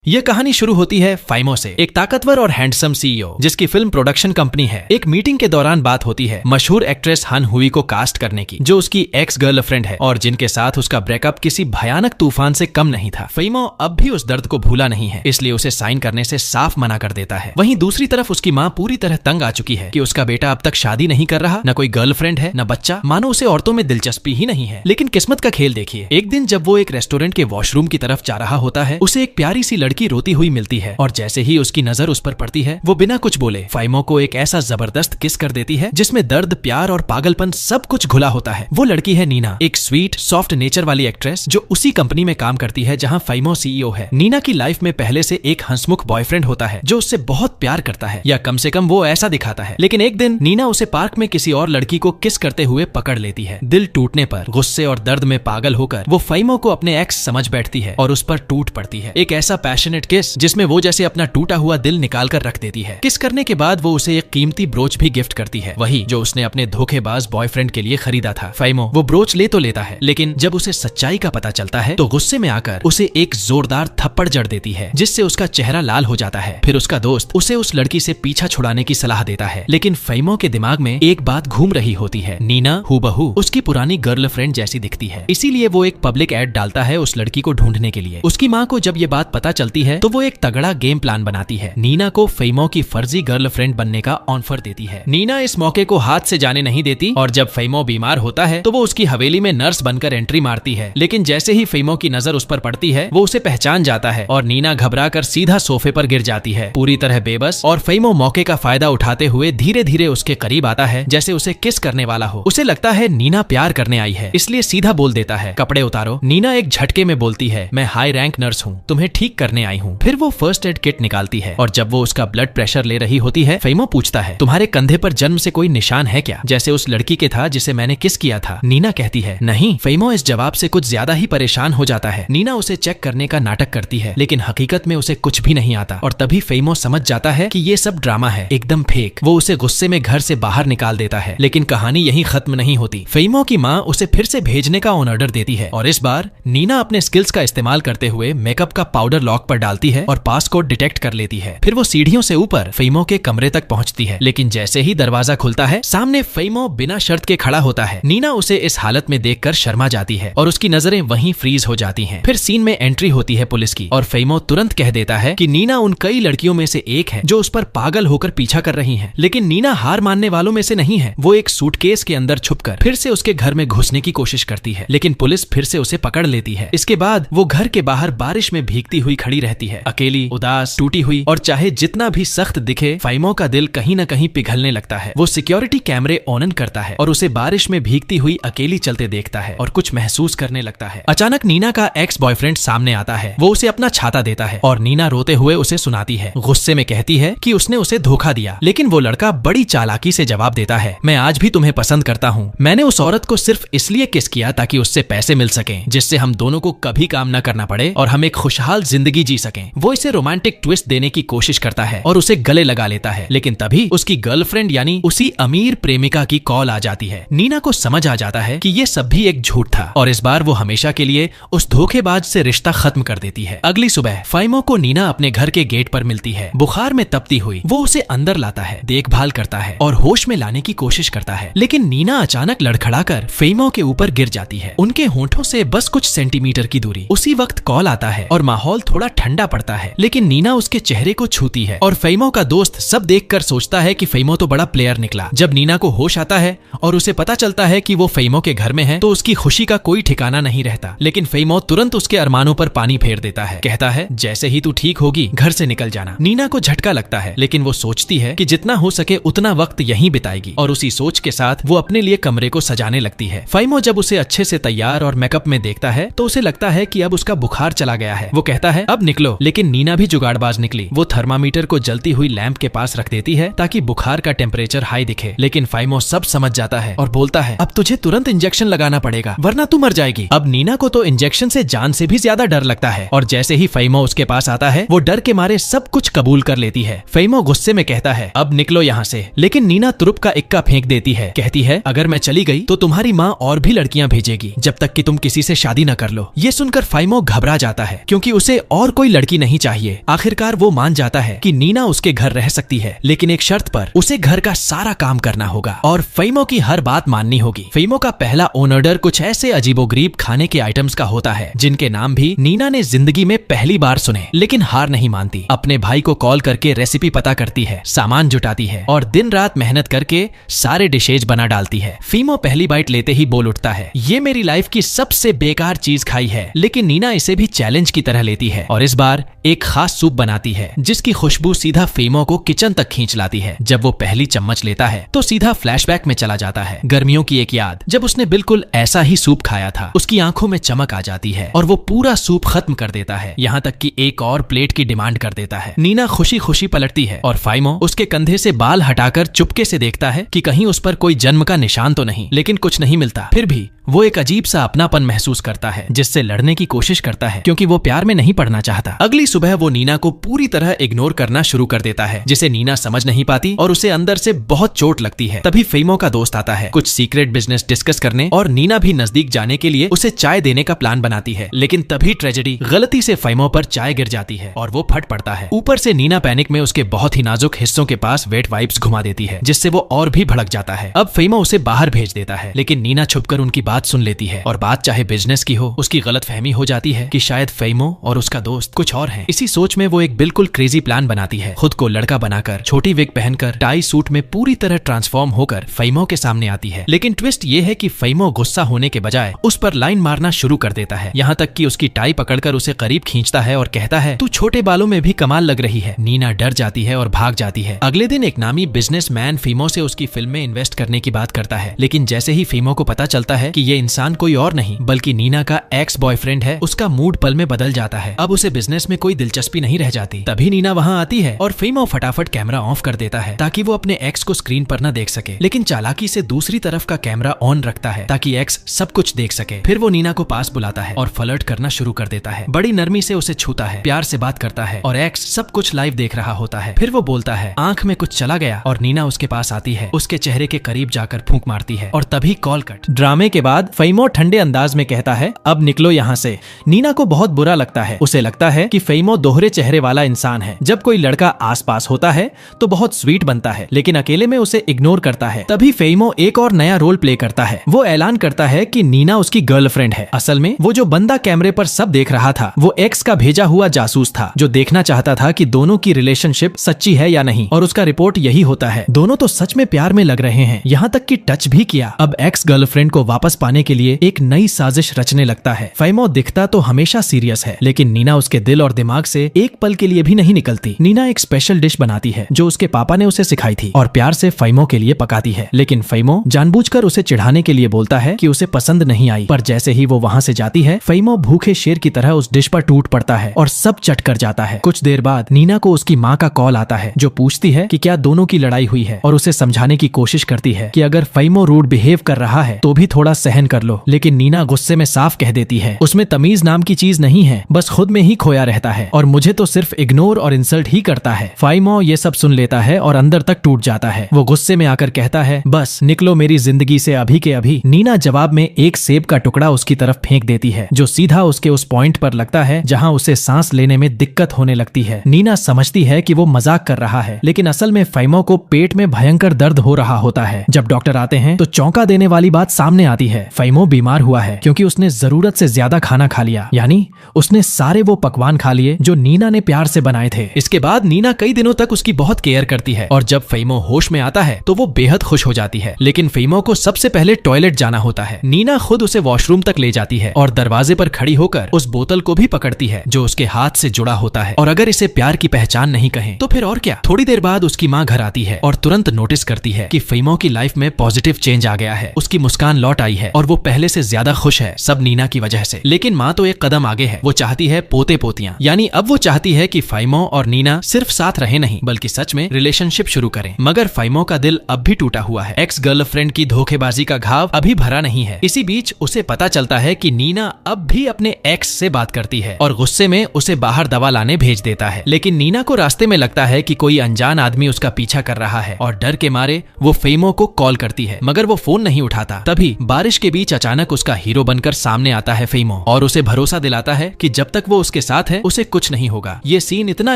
यह कहानी शुरू होती है फाइमो से, एक ताकतवर और हैंडसम सीईओ जिसकी फिल्म प्रोडक्शन कंपनी है। एक मीटिंग के दौरान बात होती है मशहूर एक्ट्रेस हन हुई को कास्ट करने की, जो उसकी एक्स गर्लफ्रेंड है और जिनके साथ उसका ब्रेकअप किसी भयानक तूफान से कम नहीं था। फाइमो अब भी उस दर्द को भूला नहीं है, इसलिए उसे साइन करने से साफ मना कर देता है। वहीं दूसरी तरफ उसकी माँ पूरी तरह तंग आ चुकी है कि उसका बेटा अब तक शादी नहीं कर रहा, न कोई गर्लफ्रेंड है न बच्चा, मानो उसे औरतों में दिलचस्पी ही नहीं है। लेकिन किस्मत का खेल देखिए, एक दिन जब वो एक रेस्टोरेंट के वॉशरूम की तरफ जा रहा होता है, उसे एक प्यारी सी लड़की रोती हुई मिलती है और जैसे ही उसकी नजर उस पर पड़ती है, वो बिना कुछ बोले फाइमो को एक ऐसा जबरदस्त किस कर देती है जिसमें दर्द, प्यार और पागलपन सब कुछ घुला होता है। वो लड़की है नीना, एक स्वीट सॉफ्ट नेचर वाली एक्ट्रेस जो उसी कंपनी में काम करती है जहां फाइमो सीईओ है। नीना की लाइफ में पहले से एक हंसमुख बॉयफ्रेंड होता है जो उससे बहुत प्यार करता है, या कम से कम वो ऐसा दिखाता है। लेकिन एक दिन नीना उसे पार्क में किसी और लड़की को किस करते हुए पकड़ लेती है। दिल टूटने पर गुस्से और दर्द में पागल होकर वो फाइमो को अपने एक्स समझ बैठती है और उस पर टूट पड़ती है। एक ऐसा पैशनेट किस जिसमें वो जैसे अपना टूटा हुआ दिल निकाल कर रख देती है। किस करने के बाद वो उसे एक कीमती ब्रोच भी गिफ्ट करती है, वही जो उसने अपने धोखेबाज बॉयफ्रेंड के लिए खरीदा था। फाइमो वो ब्रोच ले तो लेता है, लेकिन जब उसे सच्चाई का पता चलता है तो गुस्से में आकर उसे एक जोरदार थप्पड़ जड़ देती है, जिससे उसका चेहरा लाल हो जाता है। फिर उसका दोस्त उसे उस लड़की से पीछा छुड़ाने की सलाह देता है, लेकिन फाइमो के दिमाग में एक बात घूम रही होती है, नीना हूबहू उसकी पुरानी गर्लफ्रेंड जैसी दिखती है। इसीलिए वो एक पब्लिक एड डालता है उस लड़की को ढूंढने के लिए। उसकी माँ को जब ये बात पता चलती है तो वो एक तगड़ा गेम प्लान बनाती है, नीना को फाइमो की फर्जी गर्लफ्रेंड बनने का ऑफर देती है। नीना इस मौके को हाथ से जाने नहीं देती और जब फाइमो बीमार होता है तो वो उसकी हवेली में नर्स बनकर एंट्री मारती है। लेकिन जैसे ही फाइमो की नजर उस पर पड़ती है, वो उसे पहचान जाता है और नीना घबराकर सीधा सोफे पर गिर जाती है, पूरी तरह बेबस। और फाइमो मौके का फायदा उठाते हुए धीरे धीरे उसके करीब आता है, जैसे उसे किस करने वाला हो। उसे लगता है नीना प्यार करने आई है, इसलिए सीधा बोल देता है, कपड़े उतारो। नीना एक झटके में बोलती है, मैं हाई रैंक नर्स हूँ, तुम्हें ठीक करने आई हूँ। फिर वो फर्स्ट एड किट निकालती है और जब वो उसका ब्लड प्रेशर ले रही होती है, फाइमो पूछता है, तुम्हारे कंधे पर जन्म से कोई निशान है क्या, जैसे उस लड़की के था जिसे मैंने किस किया था। नीना कहती है नहीं। फाइमो इस जवाब से कुछ ज्यादा ही परेशान हो जाता है। नीना उसे चेक करने का नाटक करती है, लेकिन हकीकत में उसे कुछ भी नहीं आता और तभी फाइमो समझ जाता है कि ये सब ड्रामा है, एकदम फेक। वो उसे गुस्से में घर से बाहर निकाल देता है, लेकिन कहानी यहीं खत्म नहीं होती। फाइमो की माँ उसे फिर से भेजने का ऑन ऑर्डर देती है और इस बार नीना अपने स्किल्स का इस्तेमाल करते हुए मेकअप का पाउडर लॉक पर डालती है और पासकोड डिटेक्ट कर लेती है। फिर वो सीढ़ियों से ऊपर फाइमो के कमरे तक पहुंचती है, लेकिन जैसे ही दरवाजा खुलता है, सामने फाइमो बिना शर्त के खड़ा होता है। नीना उसे इस हालत में देखकर शर्मा जाती है और उसकी नजरें वहीं फ्रीज हो जाती हैं। फिर सीन में एंट्री होती है पुलिस की और फाइमो तुरंत कह देता है कि नीना उन कई लड़कियों में से एक है जो उस पर पागल होकर पीछा कर रही हैं। लेकिन नीना हार मानने वालों में से नहीं है। वो एक सूटकेस के अंदर छुपकर फिर से उसके घर में घुसने की कोशिश करती है, लेकिन पुलिस फिर से उसे पकड़ लेती है। इसके बाद वो घर के बाहर बारिश में भीगती हुई खड़ी रहती है, अकेली, उदास, टूटी हुई, और चाहे जितना भी सख्त दिखे, फाइमो का दिल कहीं न कहीं पिघलने लगता है। वो सिक्योरिटी कैमरे ऑन करता है और उसे बारिश में भीगती हुई अकेली चलते देखता है और कुछ महसूस करने लगता है। अचानक नीना का एक्स बॉयफ्रेंड सामने आता है। वो उसे अपना छाता देता है और नीना रोते हुए उसे सुनाती है। गुस्से में कहती है कि उसने उसे धोखा दिया, लेकिन वो लड़का बड़ी चालाकी से जवाब देता है, मैं आज भी तुम्हें पसंद करता हूँ। मैंने उस औरत को सिर्फ इसलिए किस किया ताकि उससे पैसे मिल सके, जिससे हम दोनों को कभी काम न करना पड़े और हम एक खुशहाल जिंदगी जी सकें। वो इसे रोमांटिक ट्विस्ट देने की कोशिश करता है और उसे गले लगा लेता है, लेकिन तभी उसकी गर्लफ्रेंड यानी उसी अमीर प्रेमिका की कॉल आ जाती है। नीना को समझ आ जाता है कि ये सब भी एक झूठ था और इस बार वो हमेशा के लिए उस धोखेबाज से रिश्ता खत्म कर देती है। अगली सुबह फाइमो को नीना अपने घर के गेट पर मिलती है, बुखार में तपती हुई। वो उसे अंदर लाता है, देखभाल करता है और होश में लाने की कोशिश करता है, लेकिन नीना अचानक लड़खड़ाकर फाइमो के ऊपर गिर जाती है, उनके होंठों से बस कुछ सेंटीमीटर की दूरी। उसी वक्त कॉल आता है और माहौल थोड़ा ठंडा पड़ता है, लेकिन नीना उसके चेहरे को छूती है और फाइमो का दोस्त सब देखकर सोचता है कि फाइमो तो बड़ा प्लेयर निकला। जब नीना को होश आता है और उसे पता चलता है कि वो फाइमो के घर में है, तो उसकी खुशी का कोई ठिकाना नहीं रहता। लेकिन फाइमो तुरंत उसके अरमानों पर पानी फेर देता है, कहता है जैसे ही तू ठीक होगी घर से निकल जाना। नीना को झटका लगता है, लेकिन वो सोचती है कि जितना हो सके उतना वक्त यहीं बिताएगी और उसी सोच के साथ वो अपने लिए कमरे को सजाने लगती है। फाइमो जब उसे अच्छे से तैयार और मेकअप में देखता है तो उसे लगता है कि अब उसका बुखार चला गया है। वो कहता है अब निकलो, लेकिन नीना भी जुगाड़बाज निकली। वो थर्मामीटर को जलती हुई लैंप के पास रख देती है ताकि बुखार का टेम्परेचर हाई दिखे, लेकिन फाइमो सब समझ जाता है और बोलता है अब तुझे तुरंत इंजेक्शन लगाना पड़ेगा वरना तू मर जाएगी। अब नीना को तो इंजेक्शन से जान से भी ज्यादा डर लगता है और जैसे ही फाइमो उसके पास आता है वो डर के मारे सब कुछ कबूल कर लेती है। फाइमो गुस्से में कहता है अब निकलो यहाँ से, लेकिन नीना तुरुप का इक्का फेंक देती है, कहती है अगर मैं चली गई तो तुम्हारी माँ और भी लड़कियां भेजेगी जब तक कि तुम किसी से शादी न कर लो। ये सुनकर फाइमो घबरा जाता है क्योंकि उसे और कोई लड़की नहीं चाहिए। आखिरकार वो मान जाता है कि नीना उसके घर रह सकती है, लेकिन एक शर्त पर, उसे घर का सारा काम करना होगा और फैमो की हर बात माननी होगी। फैमो का पहला ऑर्डर कुछ ऐसे अजीबोगरीब खाने के आइटम्स का होता है जिनके नाम भी नीना ने जिंदगी में पहली बार सुने, लेकिन हार नहीं मानती। अपने भाई को कॉल करके रेसिपी पता करती है, सामान जुटाती है और दिन रात मेहनत करके सारे डिशेज बना डालती है। फैमो पहली बाइट लेते ही बोल उठता है, ये मेरी लाइफ की सबसे बेकार चीज खाई है, लेकिन नीना इसे भी चैलेंज की तरह लेती है और इस बार एक खास सूप बनाती है जिसकी खुशबू सीधा फैमो को किचन तक खींच लाती है। जब वो पहली चम्मच लेता है तो सीधा फ्लैशबैक में चला जाता है। गर्मियों की एक याद, जब उसने बिल्कुल ऐसा ही सूप खाया था। उसकी आंखों में चमक आ जाती है और वो पूरा सूप खत्म कर देता है, यहाँ तक कि एक और प्लेट की डिमांड कर देता है। नीना खुशी खुशी पलटती है और फैमो उसके कंधे से बाल हटाकर चुपके से देखता है कि कहीं उस पर कोई जन्म का निशान तो नहीं, लेकिन कुछ नहीं मिलता। फिर भी वो एक अजीब सा अपनापन महसूस करता है जिससे लड़ने की कोशिश करता है, क्योंकि वो प्यार में नहीं पड़ना चाहता। अगली सुबह वो नीना को पूरी तरह इग्नोर करना शुरू कर देता है, जिसे नीना समझ नहीं पाती और उसे अंदर से बहुत चोट लगती है। तभी फैमो का दोस्त आता है कुछ सीक्रेट बिजनेस डिस्कस करने और नीना भी नजदीक जाने के लिए उसे चाय देने का प्लान बनाती है, लेकिन तभी ट्रेजेडी, गलती से फैमो पर चाय गिर जाती है और वो फट पड़ता है। ऊपर से नीना पैनिक में उसके बहुत ही नाजुक हिस्सों के पास वेट वाइप्स घुमा देती है, जिससे वो और भी भड़क जाता है। अब फैमो उसे बाहर भेज देता है, लेकिन नीना छुपकर उनकी बात सुन लेती है और बात चाहे बिजनेस की हो, उसकी गलतफहमी हो जाती है कि शायद फैमो और उसका दोस्त कुछ और हैं। इसी सोच में वो एक बिल्कुल क्रेजी प्लान बनाती है। खुद को लड़का बनाकर, छोटी विग पहनकर, टाई सूट में पूरी तरह ट्रांसफॉर्म होकर फैमो के सामने आती है। लेकिन ट्विस्ट ये है कि फैमो गुस्सा होने के बजाय उस पर लाइन मारना शुरू कर देता है, यहाँ तक कि उसकी टाई पकड़कर उसे करीब खींचता है और कहता है, तू छोटे बालों में भी कमाल लग रही है। नीना डर जाती है और भाग जाती है। अगले दिन एक नामी बिजनेसमैन फैमो से उसकी फिल्म में इन्वेस्ट करने की बात करता है, लेकिन जैसे ही फैमो को पता चलता है कि ये इंसान कोई और नहीं बल्कि नीना का एक्स बॉयफ्रेंड है, उसका मूड पल में बदल जाता है। अब उसे बिजनेस में कोई दिलचस्पी नहीं रह जाती। तभी नीना वहाँ आती है और फैमो फटाफट कैमरा ऑफ कर देता है ताकि वो अपने एक्स को स्क्रीन पर न देख सके, लेकिन चालाकी से दूसरी तरफ का कैमरा ऑन रखता है ताकि एक्स सब कुछ देख सके। फिर वो नीना को पास बुलाता है और फ्लर्ट करना शुरू कर देता है। बड़ी नरमी से उसे छूता है, प्यार से बात करता है और एक्स सब कुछ लाइव देख रहा होता है। फिर वो बोलता है, आंख में कुछ चला गया, और नीना उसके पास आती है, उसके चेहरे के करीब जाकर फूंक मारती है और तभी कॉल कट। ड्रामे के बाद फैमो ठंडे अंदाज में कहता है, अब निकलो यहाँ से। नीना को बहुत बुरा लगता है। उसे लगता है कि फैमो दोहरे चेहरे वाला इंसान है। जब कोई लड़का आसपास होता है तो बहुत स्वीट बनता है, लेकिन अकेले में उसे इग्नोर करता है। तभी फैमो एक और नया रोल प्ले करता है। वो ऐलान करता है कि नीना उसकी गर्लफ्रेंड है। असल में वो जो बंदा कैमरे पर सब देख रहा था वो एक्स का भेजा हुआ जासूस था, जो देखना चाहता था कि दोनों की रिलेशनशिप सच्ची है या नहीं, और उसका रिपोर्ट यही होता है। दोनों तो सच में प्यार में लग रहे हैं, यहाँ तक कि टच भी किया। अब एक्स गर्लफ्रेंड को वापस पाने के लिए एक नई साजिश रचने लगता है। फैमो दिखता तो हमेशा सीरियस है, लेकिन नीना उसके दिल और दिमाग से एक पल के लिए भी नहीं निकलती। नीना एक स्पेशल डिश बनाती है जो उसके पापा ने उसे सिखाई थी और प्यार से फैमो के लिए पकाती है, लेकिन फैमो जानबूझकर उसे चिढ़ाने के लिए बोलता है कि उसे पसंद नहीं आई। पर जैसे ही वो वहाँ से जाती है, फैमो भूखे शेर की तरह उस डिश पर टूट पड़ता है और सब चट कर जाता है। कुछ देर बाद नीना को उसकी माँ का कॉल आता है, जो पूछती है कि क्या दोनों की लड़ाई हुई है, और उसे समझाने की कोशिश करती है कि अगर फैमो रूड बिहेव कर रहा है तो भी थोड़ा सहन कर लो। लेकिन नीना गुस्से में साफ कह देती है, उसमें तमीज नाम की चीज नहीं है, बस खुद में ही खोया रहता है और मुझे तो सिर्फ इग्नोर और इंसल्ट ही करता है। फैमो ये सब सुन लेता है और अंदर तक टूट जाता है। वो गुस्से में आकर कहता है, बस निकलो मेरी जिंदगी से अभी के अभी। नीना जवाब में एक सेब का टुकड़ा उसकी तरफ फेंक देती है, जो सीधा उसके उस पॉइंट पर लगता है जहां उसे सांस लेने में दिक्कत होने लगती है। नीना समझती है कि वो मजाक कर रहा है, लेकिन असल में फैमो को पेट में भयंकर दर्द हो रहा होता है। जब डॉक्टर आते हैं तो चौंका देने वाली बात सामने आती है, फैमो बीमार हुआ है क्योंकि उसने जरूरत से ज्यादा खाना खा लिया, यानी उसने सारे वो पकवान खा लिए जो नीना ने प्यार से बनाए थे। इसके बाद नीना कई दिनों तक उसकी बहुत केयर करती है और जब फैमो होश में आता है तो वो बेहद खुश हो जाती है, लेकिन फैमो को सबसे पहले टॉयलेट जाना होता है। नीना खुद उसे वॉशरूम तक ले जाती है और दरवाजे पर खड़ी होकर उस बोतल को भी पकड़ती है जो उसके हाथ से जुड़ा होता है, और अगर इसे प्यार की पहचान नहीं कहें तो फिर और क्या। थोड़ी देर बाद उसकी माँ घर आती है और तुरंत नोटिस करती है कि फैमो की लाइफ में पॉजिटिव चेंज आ गया है। उसकी मुस्कान लौट आई है और वो पहले से ज्यादा खुश है, सब नीना की वजह से। लेकिन माँ तो एक कदम आगे है, वो चाहती है पोते पोतियां, यानी अब वो चाहती है कि फैमो और नीना सिर्फ साथ रहे नहीं बल्कि सच में रिलेशनशिप शुरू करें। मगर फैमो का दिल अब भी टूटा हुआ है। एक्स गर्लफ्रेंड की धोखेबाजी का घाव अभी भरा नहीं है। इसी बीच उसे पता चलता है कि नीना अब भी अपने एक्स से बात करती है और गुस्से में उसे बाहर दवा लाने भेज देता है। लेकिन नीना को रास्ते में लगता है कि कोई अनजान आदमी उसका पीछा कर रहा है और डर के मारे वो फैमो को कॉल करती है, मगर वो फोन नहीं उठाता। तभी बारिश कोशिश के बीच अचानक उसका हीरो बनकर सामने आता है फेमो और उसे भरोसा दिलाता है कि जब तक वो उसके साथ है उसे कुछ नहीं होगा। ये सीन इतना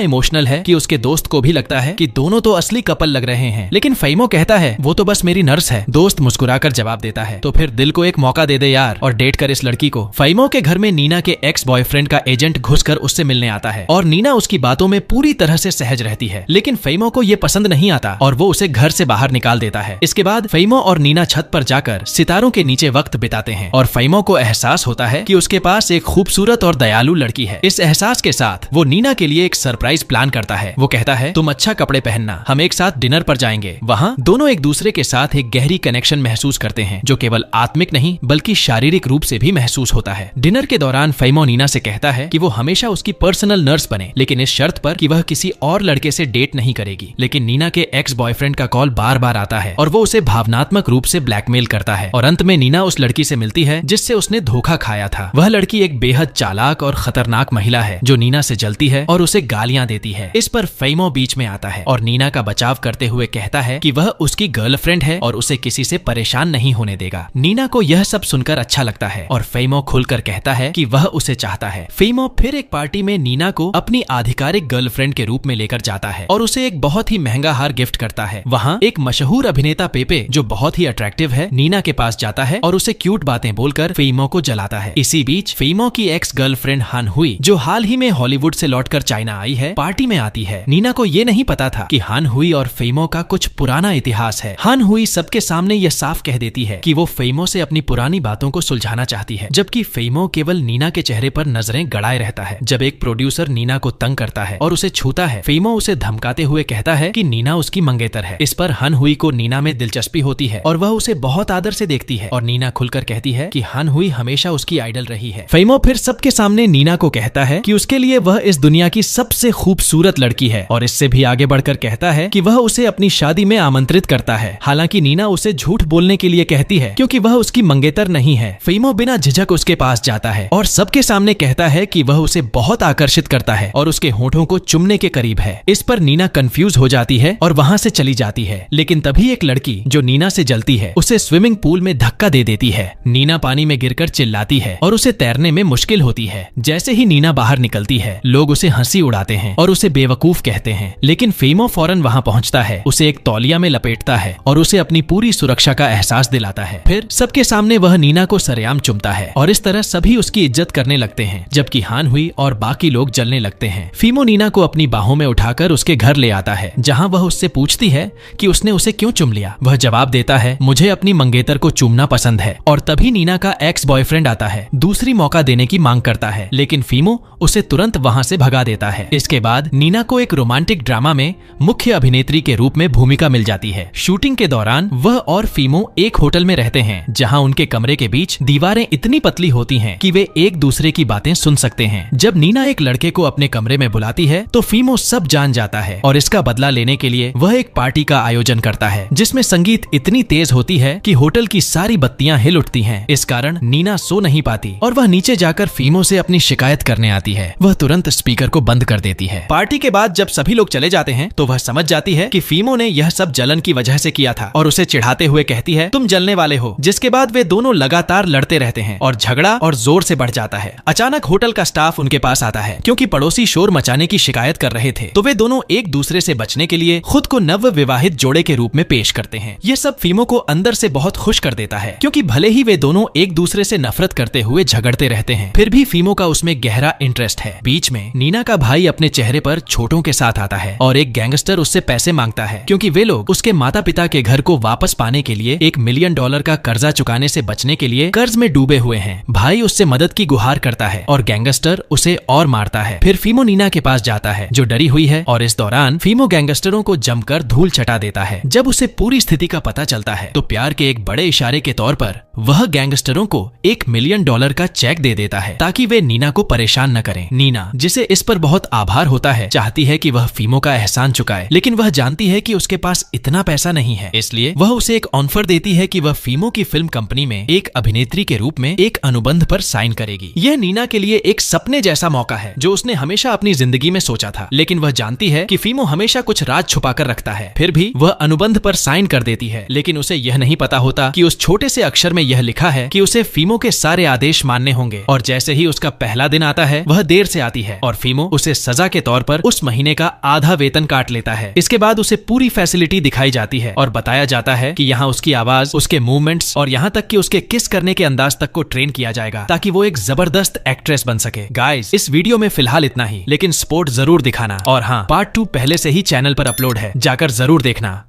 इमोशनल है कि उसके दोस्त को भी लगता है कि दोनों तो असली कपल लग रहे हैं, लेकिन फेमो कहता है वो तो बस मेरी नर्स है। दोस्त मुस्कुराकर जवाब देता है तो फिर दिल को एक मौका दे दे यार और डेट कर इस लड़की को। फेमो के घर में नीना के एक्स बॉयफ्रेंड का एजेंट घुसकर उससे मिलने आता है और नीना उसकी बातों में पूरी तरह से सहज रहती है, लेकिन फेमो को ये पसंद नहीं आता और वो उसे घर से बाहर निकाल देता है। इसके बाद फेमो और नीना छत पर जाकर सितारों के नीचे वक्त बिताते हैं और फेमो को एहसास होता है कि उसके पास एक खूबसूरत और दयालु लड़की है। इस एहसास के साथ वो नीना के लिए एक सरप्राइज प्लान करता है। वो कहता है तुम अच्छा कपड़े पहनना, हम एक साथ डिनर पर जाएंगे। वहाँ दोनों एक दूसरे के साथ एक गहरी कनेक्शन महसूस करते हैं जो केवल आत्मिक नहीं बल्कि शारीरिक रूप से भी महसूस होता है। डिनर के दौरान फेमो नीना से कहता है कि वो हमेशा उसकी पर्सनल नर्स बने, लेकिन इस शर्त पर कि वह किसी और लड़के से डेट नहीं करेगी। लेकिन नीना के एक्स बॉयफ्रेंड का कॉल बार बार आता है और वो उसे भावनात्मक रूप से ब्लैकमेल करता है और अंत में नीना उस लड़की से मिलती है जिससे उसने धोखा खाया था। वह लड़की एक बेहद चालाक और खतरनाक महिला है जो नीना से जलती है और उसे गालियां देती है। इस पर फेमो बीच में आता है और नीना का बचाव करते हुए कहता है कि वह उसकी गर्लफ्रेंड है और उसे किसी से परेशान नहीं होने देगा। नीना को यह सब सुनकर अच्छा लगता है और फेमो खुलकर कहता है कि वह उसे चाहता है। फेमो फिर एक पार्टी में नीना को अपनी आधिकारिक गर्लफ्रेंड के रूप में लेकर जाता है और उसे एक बहुत ही महंगा हार गिफ्ट करता है। वहाँ एक मशहूर अभिनेता पेपे जो बहुत ही अट्रैक्टिव है नीना के पास जाता है और उसे क्यूट बातें बोलकर फेमो को जलाता है। इसी बीच फेमो की एक्स गर्लफ्रेंड हान हुई जो हाल ही में हॉलीवुड से लौटकर चाइना आई है पार्टी में आती है। नीना को ये नहीं पता था कि हान हुई और फेमो का कुछ पुराना इतिहास है। हान हुई सबके सामने यह साफ कह देती है कि वो फेमो से अपनी पुरानी बातों को सुलझाना चाहती है, जबकि फेमो केवल नीना के चेहरे पर नजरें गड़ाए रहता है। जब एक प्रोड्यूसर नीना को तंग करता है और उसे छूता है, फेमो उसे धमकाते हुए कहता है कि नीना उसकी मंगेतर है। इस पर हान हुई को नीना में दिलचस्पी होती है और वह उसे बहुत आदर से देखती है और नीना खुलकर कहती है कि हान हुई हमेशा उसकी आइडल रही है। फेमो फिर सबके सामने नीना को कहता है कि उसके लिए वह इस दुनिया की सबसे खूबसूरत लड़की है और इससे भी आगे बढ़कर कहता है कि वह उसे अपनी शादी में आमंत्रित करता है। हालांकि नीना उसे झूठ बोलने के लिए कहती है क्योंकि वह उसकी मंगेतर नहीं है। फेमो बिना झिझक उसके पास जाता है और सबके सामने कहता है कि वह उसे बहुत आकर्षित करता है और उसके होठों को चुमने के करीब है। इस पर नीना कंफ्यूज हो जाती है और वहां से चली जाती है, लेकिन तभी एक लड़की जो नीना से जलती है उसे स्विमिंग पूल में धक्का दे देती है। नीना पानी में गिरकर चिल्लाती है और उसे तैरने में मुश्किल होती है। जैसे ही नीना बाहर निकलती है लोग उसे हंसी उड़ाते हैं और उसे बेवकूफ कहते हैं, लेकिन फेमो फौरन वहां पहुंचता है, उसे एक तौलिया में लपेटता है और उसे अपनी पूरी सुरक्षा का एहसास दिलाता है। फिर सबके सामने वह नीना को सरेआम चुमता है और इस तरह सभी उसकी इज्जत करने लगते हैं, जबकि हान हुई और बाकी लोग जलने लगते हैं। फेमो नीना को अपनी बाहों में उठाकर उसके घर ले आता है, जहां वह उससे पूछती है कि उसने उसे क्यों चुम लिया। वह जवाब देता है, मुझे अपनी मंगेतर को चूमना पसंद है। और तभी नीना का एक्स बॉयफ्रेंड आता है, दूसरी मौका देने की मांग करता है, लेकिन फेमो उसे तुरंत वहां से भगा देता है। इसके बाद नीना को एक रोमांटिक ड्रामा में मुख्य अभिनेत्री के रूप में भूमिका मिल जाती है। शूटिंग के दौरान वह और फेमो एक होटल में रहते हैं, जहां उनके कमरे के बीच दीवारें इतनी पतली होती हैं कि वे एक दूसरे की बातें सुन सकते हैं। जब नीना एक लड़के को अपने कमरे में बुलाती है तो फेमो सब जान जाता है और इसका बदला लेने के लिए वह एक पार्टी का आयोजन करता है, जिसमें संगीत इतनी तेज होती है कि होटल की सारी बत्तियां हिल उठती हैं। इस कारण नीना सो नहीं पाती और वह नीचे जाकर फेमो से अपनी शिकायत करने आती है। वह तुरंत स्पीकर को बंद कर देती है। पार्टी के बाद जब सभी लोग चले जाते हैं तो वह समझ जाती है कि फेमो ने यह सब जलन की वजह से किया था और उसे चिढ़ाते हुए कहती है, तुम जलने वाले हो। जिसके बाद वे दोनों लगातार लड़ते रहते हैं और झगड़ा और जोर से बढ़ जाता है। अचानक होटल का स्टाफ उनके पास आता है क्योंकि पड़ोसी शोर मचाने की शिकायत कर रहे थे, तो वे दोनों एक दूसरे से बचने के लिए खुद को नव विवाहित जोड़े के रूप में पेश करते हैं। ये सब फेमो को अंदर से बहुत खुश कर देता है, क्योंकि भले ही वे दोनों एक दूसरे से नफरत करते हुए झगड़ते रहते हैं, फिर भी फेमो का उसमें गहरा इंटरेस्ट है। बीच में नीना का भाई अपने चेहरे पर छोटों के साथ आता है और एक गैंगस्टर उससे पैसे मांगता है, क्योंकि वे लोग उसके माता पिता के घर को वापस पाने के लिए $1 मिलियन का कर्जा चुकाने से बचने के लिए कर्ज में डूबे हुए हैं। भाई उससे मदद की गुहार करता है और गैंगस्टर उसे और मारता है। फिर फेमो नीना के पास जाता है जो डरी हुई है और इस दौरान फेमो गैंगस्टरों को जमकर धूल चटा देता है। जब उसे पूरी स्थिति का पता चलता है तो प्यार के एक बड़े इशारे के तौर पर वह गैंगस्टरों को $1 मिलियन का चेक दे देता है ताकि वे नीना को परेशान न करें। नीना, जिसे इस पर बहुत आभार होता है, चाहती है कि वह फेमो का एहसान चुकाए, लेकिन वह जानती है कि उसके पास इतना पैसा नहीं है। इसलिए वह उसे एक ऑफर देती है कि वह फेमो की फिल्म कंपनी में एक अभिनेत्री के रूप में एक अनुबंध पर साइन करेगी। यह नीना के लिए एक सपने जैसा मौका है जो उसने हमेशा अपनी जिंदगी में सोचा था, लेकिन वह जानती है कि फेमो हमेशा कुछ राज छुपा कर रखता है। फिर भी वह अनुबंध पर साइन कर देती है, लेकिन उसे यह नहीं पता होता कि उस छोटे से अक्षर में यह लिखा है कि उसे फीमो के सारे आदेश मानने होंगे और जैसे ही उसका पहला दिन आता है वह देर से आती है और फीमो उसे सजा के तौर पर उस महीने का आधा वेतन काट लेता है। इसके बाद उसे पूरी फैसिलिटी दिखाई जाती है और बताया जाता है कि यहाँ उसकी आवाज, उसके मूवमेंट्स और यहाँ तक कि उसके किस करने के अंदाज तक को ट्रेन किया जाएगा ताकि वो एक जबरदस्त एक्ट्रेस बन सके। गाइस, इस वीडियो में फिलहाल इतना ही, लेकिन स्पोर्ट जरूर दिखाना और हाँ, पार्ट 2 पहले से ही चैनल पर अपलोड है, जाकर जरूर देखना।